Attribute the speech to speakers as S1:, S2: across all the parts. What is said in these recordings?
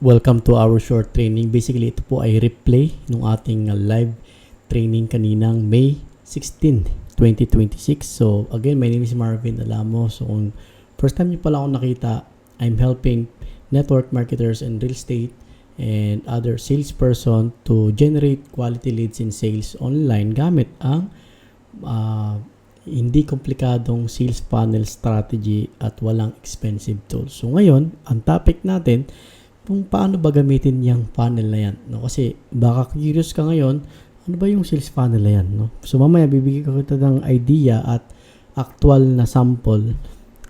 S1: Welcome to our short training. Basically, ito po ay replay ng ating live training kaninang May 16, 2026. So, again, my name is Marvin Alamo. So, kung first time niyo pala ako nakita, I'm helping network marketers and real estate and other salesperson to generate quality leads in sales online gamit ang hindi komplikadong sales funnel strategy at walang expensive tools. So, ngayon, ang topic natin kung paano ba gamitin yung funnel na yan, no? Kasi baka curious ka ngayon, ano ba yung sales funnel na yan, no? So mamaya bibigyan ko kita ng idea at actual na sample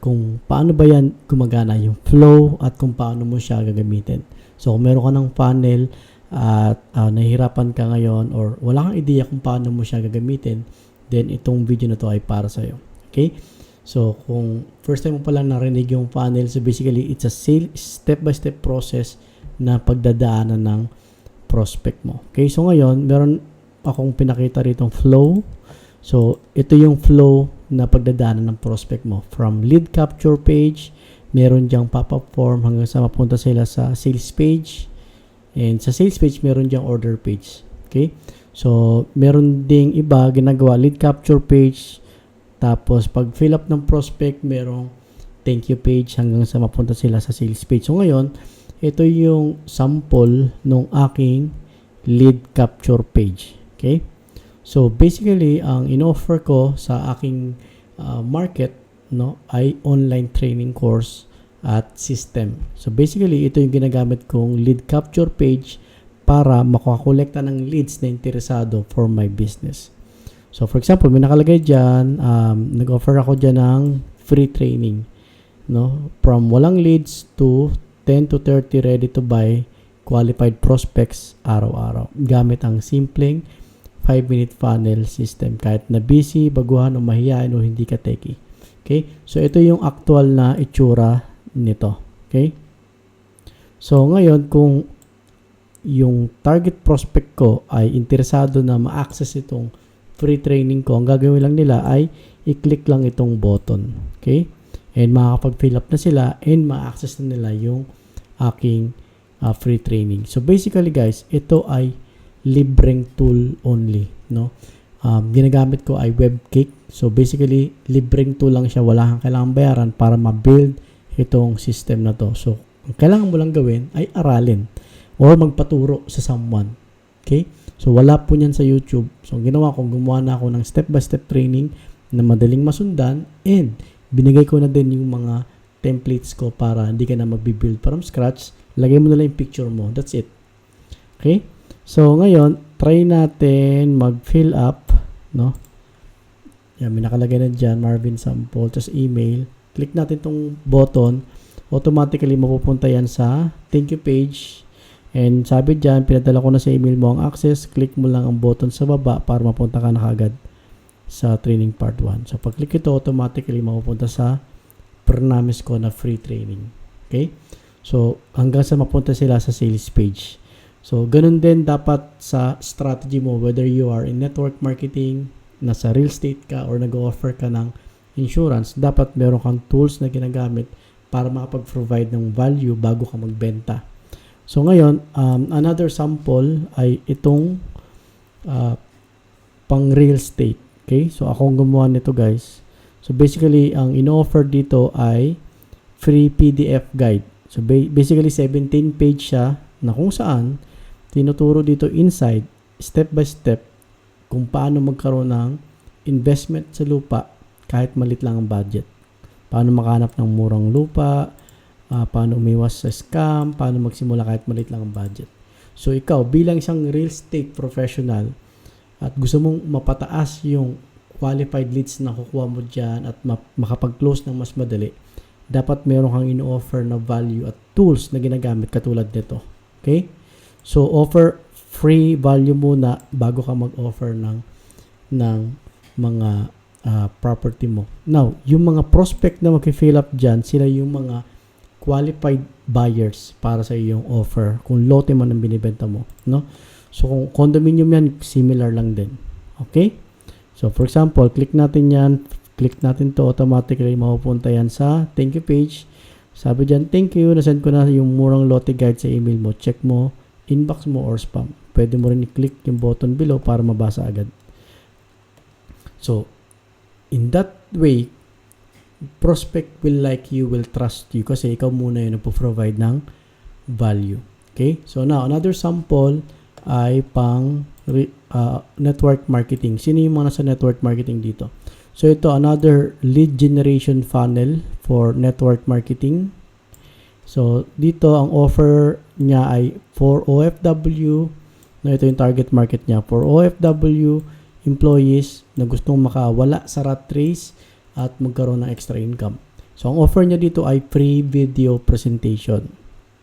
S1: kung paano ba yan gumagana yung flow at kung paano mo siya gagamitin. So kung meron ka ng funnel at nahihirapan ka ngayon or wala kang idea kung paano mo siya gagamitin, then itong video na to ay para sa'yo. Okay? So, kung first time mo pala narinig yung funnel, so basically, it's a step-by-step process na pagdadaanan ng prospect mo. Okay, so ngayon, meron akong pinakita rito flow. So, ito yung flow na pagdadaanan ng prospect mo. From lead capture page, meron diyang pop-up form hanggang sa mapunta sila sa sales page. And sa sales page, meron diyang order page. Okay, so meron ding iba ginagawa lead capture page. Tapos, pag fill up ng prospect, merong thank you page hanggang sa mapunta sila sa sales page. So, ngayon, ito yung sample ng aking lead capture page. Okay? So, basically, ang in-offer ko sa aking market, no, ay online training course at system. So, basically, ito yung ginagamit kong lead capture page para makakolekta ng leads na interesado for my business. So, for example, may nakalagay dyan, nag-offer ako dyan ng free training, no? From walang leads to 10 to 30 ready to buy qualified prospects araw-araw. Gamit ang simpleng 5-minute funnel system. Kahit na busy, baguhan o mahihain o hindi ka techie. Okay? So, ito yung actual na itsura nito. Okay? So, ngayon, kung yung target prospect ko ay interesado na ma-access itong free training ko, ang gagawin lang nila ay i-click lang itong button. Okay? And makakapag-fill up na sila and ma-access na nila yung aking free training. So basically guys, ito ay libreng tool only, no? Ginagamit ko ay Webcake. So basically, libreng tool lang siya. Wala kang kailangang bayaran para ma-build itong system na to. So, ang kailangan mo lang gawin ay aralin or magpaturo sa someone. Okay? So, wala po niyan sa YouTube. So, ginawa ko, gumawa na ako ng step-by-step training na madaling masundan and binigay ko na din yung mga templates ko para hindi ka na mag-build from scratch. Lagay mo na lang yung picture mo. That's it. Okay? So, ngayon, try natin mag-fill up, no? Yan, may nakalagay na dyan, Marvin Sample, tapos email. Click natin tong button. Automatically, mapupunta yan sa thank you page. And sabi dyan, pinadala ko na sa email mo ang access. Click mo lang ang button sa baba para mapunta ka na kagad sa training part 1. So, pag-click ito, automatically mapupunta sa pernamis ko na free training. Okay? So, hanggang sa mapunta sila sa sales page. So, ganun din dapat sa strategy mo, whether you are in network marketing, nasa real estate ka, or nag-offer ka ng insurance, dapat meron kang tools na ginagamit para makapag-provide ng value bago ka magbenta. So ngayon, another sample ay itong pang real estate. Okay? So akong gumawa nito guys. So basically, ang in-offer dito ay free PDF guide. So basically, 17 page siya na kung saan tinuturo dito inside, step by step, kung paano magkaroon ng investment sa lupa kahit malit lang ang budget. Paano makahanap ng murang lupa, paano umiwas sa scam, paano magsimula kahit maliit lang ang budget. So, ikaw, bilang isang real estate professional at gusto mong mapataas yung qualified leads na kukuha mo dyan at makapag-close ng mas madali, dapat meron kang in-offer na value at tools na ginagamit katulad nito. Okay? So, offer free value muna bago ka mag-offer ng mga property mo. Now, yung mga prospect na mag-fill up dyan, sila yung mga qualified buyers para sa iyong offer kung lote man ang binibenta mo, no? So kung condominium yan, similar lang din. Okay? So for example, click natin to, automatically mapupunta yan sa thank you page. Sabi dyan, thank you, nasend ko na yung murang lote guide sa email mo. Check mo, inbox mo or spam. Pwede mo rin i-click yung button below para mabasa agad. So, in that way, prospect will like you, will trust you kasi ikaw muna yung nagpo-provide ng value. Okay? So now, another sample ay pang network marketing. Sino yung mga nasa network marketing dito? So ito, another lead generation funnel for network marketing. So dito, ang offer niya ay for OFW, ito yung target market niya, for OFW employees na gustong makawala sa rat race at magkaroon ng extra income. So ang offer niya dito ay free video presentation.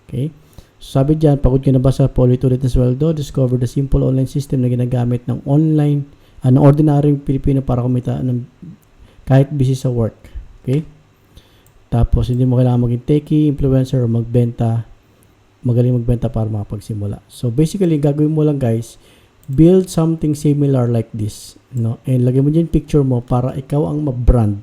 S1: Okay? So sabi diyan, pagod ka na ba sa paulit-ulit na sweldo? Discover the simple online system na ginagamit ng ordinaryong Pilipino para kumita ng kahit busy sa work. Okay? Tapos hindi mo kailangan maging techie, influencer o magaling magbenta para makapagsimula. So basically, gagawin mo lang guys, build something similar like this, no? And lagay mo diyan picture mo para ikaw ang ma-brand.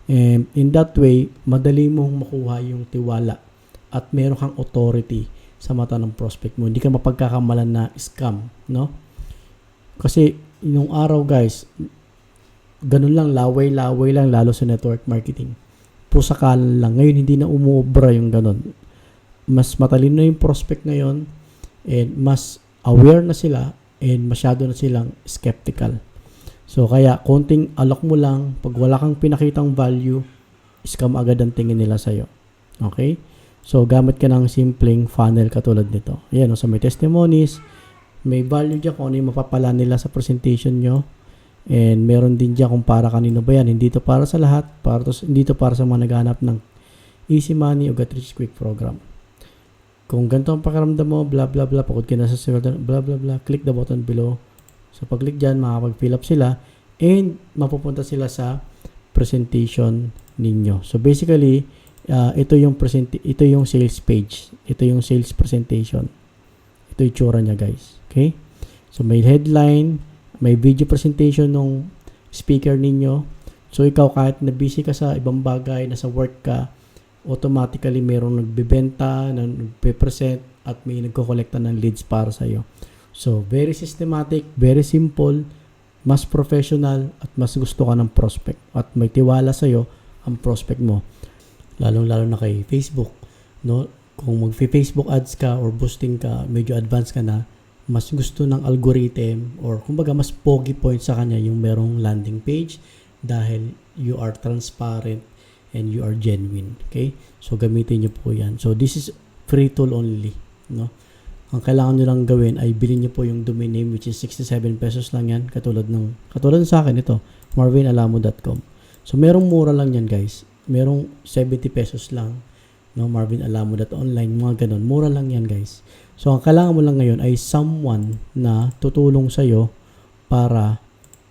S1: And in that way, madali mong makuha yung tiwala at meron kang authority sa mata ng prospect mo. Hindi ka mapagkakamalan na scam, no? Kasi yung araw guys, ganun lang, laway-laway lang lalo sa network marketing. Pusakalan lang. Ngayon hindi na umuobra yung ganun. Mas matalino yung prospect ngayon and mas aware na sila and masyado na silang skeptical. So kaya konting alok mo lang, pag wala kang pinakitang value, scam agad ang tingin nila sa'yo. Okay? So gamit ka ng simpleng funnel katulad nito. Ayan, so may testimonies, may value dyan kung ano yung mapapala nila sa presentation nyo. And meron din dyan kung para kanino ba yan. Hindi to para sa lahat, hindi to para sa mga naghahanap ng easy money o get rich quick program. Kung ganito ang pakiramdam mo, blah blah blah, pagod ka na sa blah blah blah, click the button below. So pag-click dyan, makakapag-fill up sila and mapupunta sila sa presentation ninyo. So basically, ito yung sales page. Ito yung sales presentation. Ito yung tsura niya guys. Okay? So may headline, may video presentation ng speaker ninyo. So ikaw kahit na busy ka sa ibang bagay, nasa work ka, automatically merong nagbebenta, nagpe-present at may nagko-collecta ng leads para sa iyo. So very systematic, very simple, mas professional at mas gusto ka ng prospect at may tiwala sa iyo ang prospect mo. Lalong-lalo na kay Facebook, no? Kung mag-Facebook ads ka or boosting ka, medyo advanced ka na, mas gusto ng algorithm or kumbaga mas pogi point sa kanya yung merong landing page dahil you are transparent and you are genuine. Okay? So gamitin niyo po 'yan. So this is free tool only, no? Ang kailangan niyo lang gawin ay bilhin niyo po yung domain name which is 67 pesos lang 'yan katulad sa akin ito, marvinalamo.com. So merong mura lang 'yan, guys. Merong 70 pesos lang, no, marvinalamo.online, mga ganun. Mura lang 'yan, guys. So ang kailangan mo lang ngayon ay someone na tutulong sa iyo para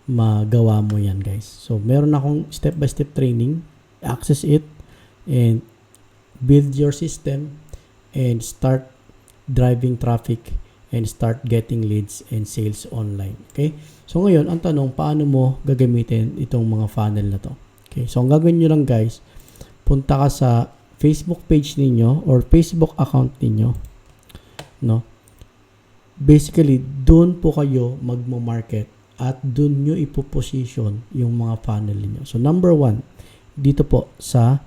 S1: magawa mo 'yan, guys. So meron akong step by step training. Access it and build your system and start driving traffic and start getting leads and sales online. Okay? So ngayon, ang tanong, paano mo gagamitin itong mga funnel na to? Okay? So ang gagawin nyo lang guys, punta ka sa Facebook page ninyo or Facebook account ninyo. No? Basically, doon po kayo magmo-market at doon nyo ipoposition yung mga funnel niyo. So number 1, dito po sa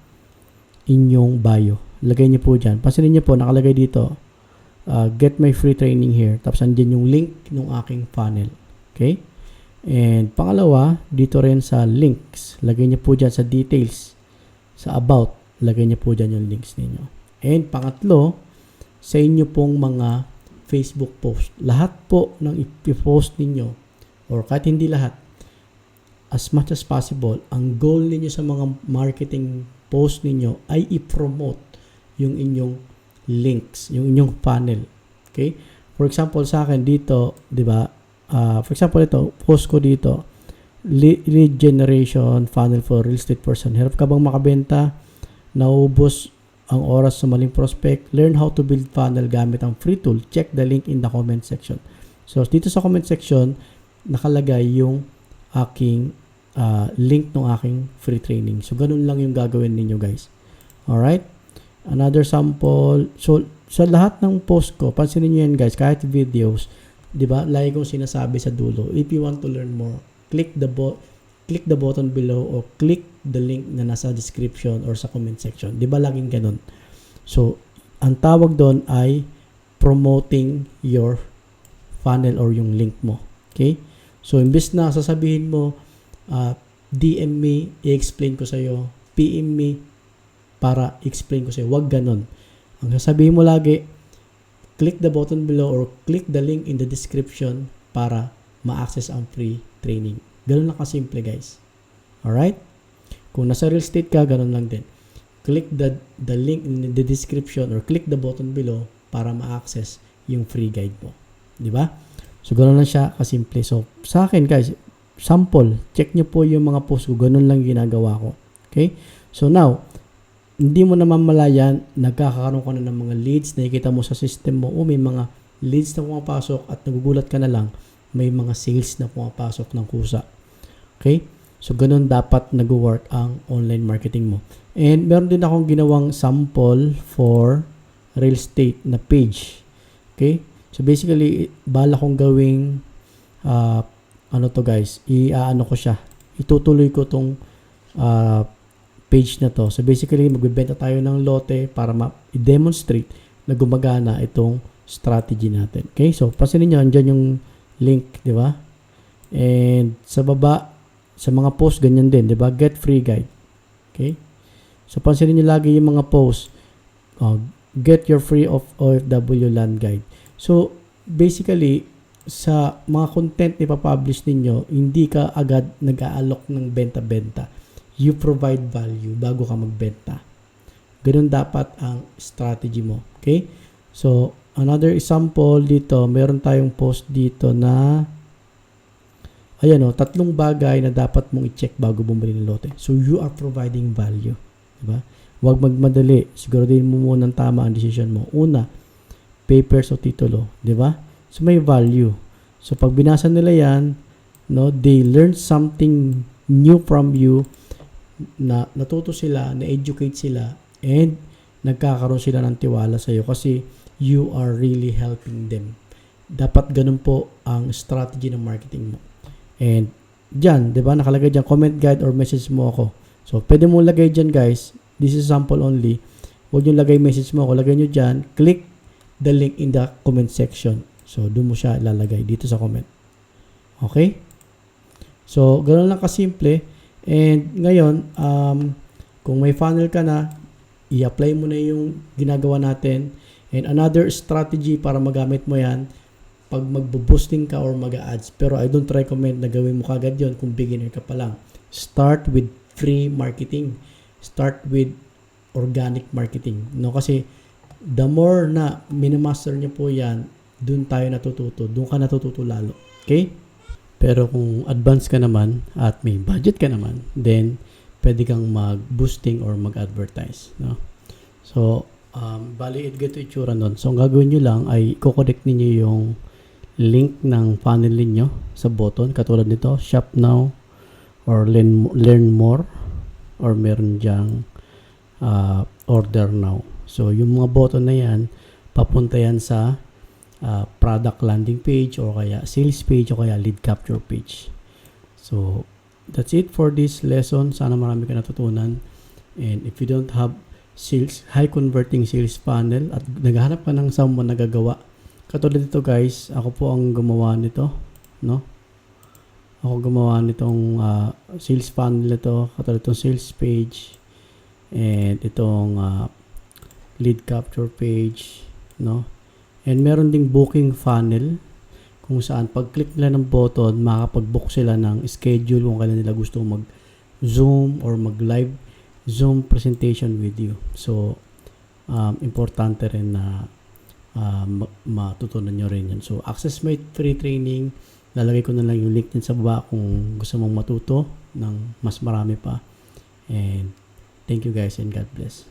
S1: inyong bio. Lagay niyo po dyan. Pansinin niyo po, nakalagay dito, get my free training here. Tapos andyan yung link ng aking funnel. Okay? And pangalawa, dito rin sa links. Lagay niyo po dyan sa details. Sa about, lagay niyo po dyan yung links ninyo. And pangatlo, sa inyo pong mga Facebook post. Lahat po ng i-post ninyo, or kahit hindi lahat, as much as possible, ang goal niyo sa mga marketing post niyo ay i-promote yung inyong links, yung inyong funnel. Okay? For example, sa akin dito, 'di ba? For example, ito, post ko dito, lead generation funnel for real estate person. Hirap ka bang makabenta? Naubos ang oras sa maling prospect? Learn how to build funnel gamit ang free tool. Check the link in the comment section. So, dito sa comment section, nakalagay yung aking link ng aking free training. So, ganun lang yung gagawin ninyo guys. Alright? Another sample. So, sa lahat ng post ko, pansinin nyo yan guys, kahit videos, di ba, lagi kong sinasabi sa dulo, if you want to learn more, click the button below or click the link na nasa description or sa comment section. Di ba, laging ganun. So, ang tawag doon ay promoting your funnel or yung link mo. Okay? So, imbis na sasabihin mo, DM me, i-explain ko sa'yo, PM me, para explain ko sa'yo. Huwag ganun. Ang sasabihin mo lagi, click the button below or click the link in the description para ma-access ang free training. Ganun lang kasimple guys. Alright? Kung nasa real estate ka, ganun lang din. Click the link in the description or click the button below para ma-access yung free guide mo. Di ba? So, ganun lang siya kasimple. So, sa akin guys, sample, check nyo po yung mga post ko. Ganun lang ginagawa ko. Okay? So, now, hindi mo naman malayan, nagkakaroon ka na ng mga leads, nakikita mo sa system mo, may mga leads na pumapasok at nagugulat ka na lang, may mga sales na pumapasok ng kusa. Okay? So, ganun dapat nag-work ang online marketing mo. And, meron din akong ginawang sample for real estate na page. Okay? So, basically, bala kong gawing ano to guys, i-ano ko siya. Itutuloy ko tong page na to. So basically, magbebenta tayo ng lote para i-demonstrate na gumagana itong strategy natin. Okay? So, pansinin nyo, andyan yung link, di ba? And sa baba, sa mga post, ganyan din, di ba? Get free guide. Okay? So, pansinin nyo lagi yung mga post. Get your free of OFW land guide. So, basically, sa mga content na ipapublish ninyo, hindi ka agad nag-aalok ng benta-benta. You provide value bago ka magbenta. Ganun dapat ang strategy mo. Okay? So, another example dito, meron tayong post dito na ayan o, 3 bagay na dapat mong i-check bago bumili ng lote. So, you are providing value. Diba? Huwag magmadali. Siguraduhin mo muna ng tama ang decision mo. Una, papers o titulo. Diba? So, may value. So, pag binasa nila yan, no, they learn something new from you, na natuto sila, na-educate sila, and nagkakaroon sila ng tiwala sa iyo kasi you are really helping them. Dapat ganun po ang strategy ng marketing mo. And dyan, di ba, nakalagay dyan, comment guide or message mo ako. So, pwede mo lagay dyan guys, this is sample only. Huwag nyo lagay message mo ako, lagay nyo dyan, click the link in the comment section. So, doon mo siya ilalagay dito sa comment. Okay? So, ganoon lang kasimple. And ngayon, kung may funnel ka na, i-apply mo na yung ginagawa natin. And another strategy para magamit mo yan, pag magbo-boosting ka or mag-ads. Pero I don't recommend na gawin mo kagad yon kung beginner ka pa lang. Start with free marketing. Start with organic marketing. No? Kasi, the more na minamaster nyo po yan, doon tayo natututo. Doon ka natututo lalo. Okay? Pero kung advance ka naman at may budget ka naman, then pwede kang mag-boosting or mag-advertise. No? So, bali, ito itsura nun. So, ang gagawin nyo lang ay i-connect ninyo yung link ng funnel ninyo sa button. Katulad nito, shop now or learn more or meron dyang order now. So, yung mga button na yan, papunta yan sa product landing page or kaya sales page o kaya lead capture page. So, that's it for this lesson. Sana marami ka natutunan. And if you don't have high converting sales funnel at naghahanap ka ng someone na gagawa, katulad dito guys, ako po ang gumawa nito, no? Ako gumawa nitong sales funnel nito, katulad itong sales page and itong lead capture page, no? And meron ding booking funnel kung saan pag-click nila ng button, makakapag-book sila ng schedule kung kailan nila gusto mag-Zoom or mag-live Zoom presentation with you. So, importante rin na matutunan nyo rin yun. So, access my free training. Lalagay ko na lang yung link din sa baba kung gusto mong matuto ng mas marami pa. And thank you guys and God bless.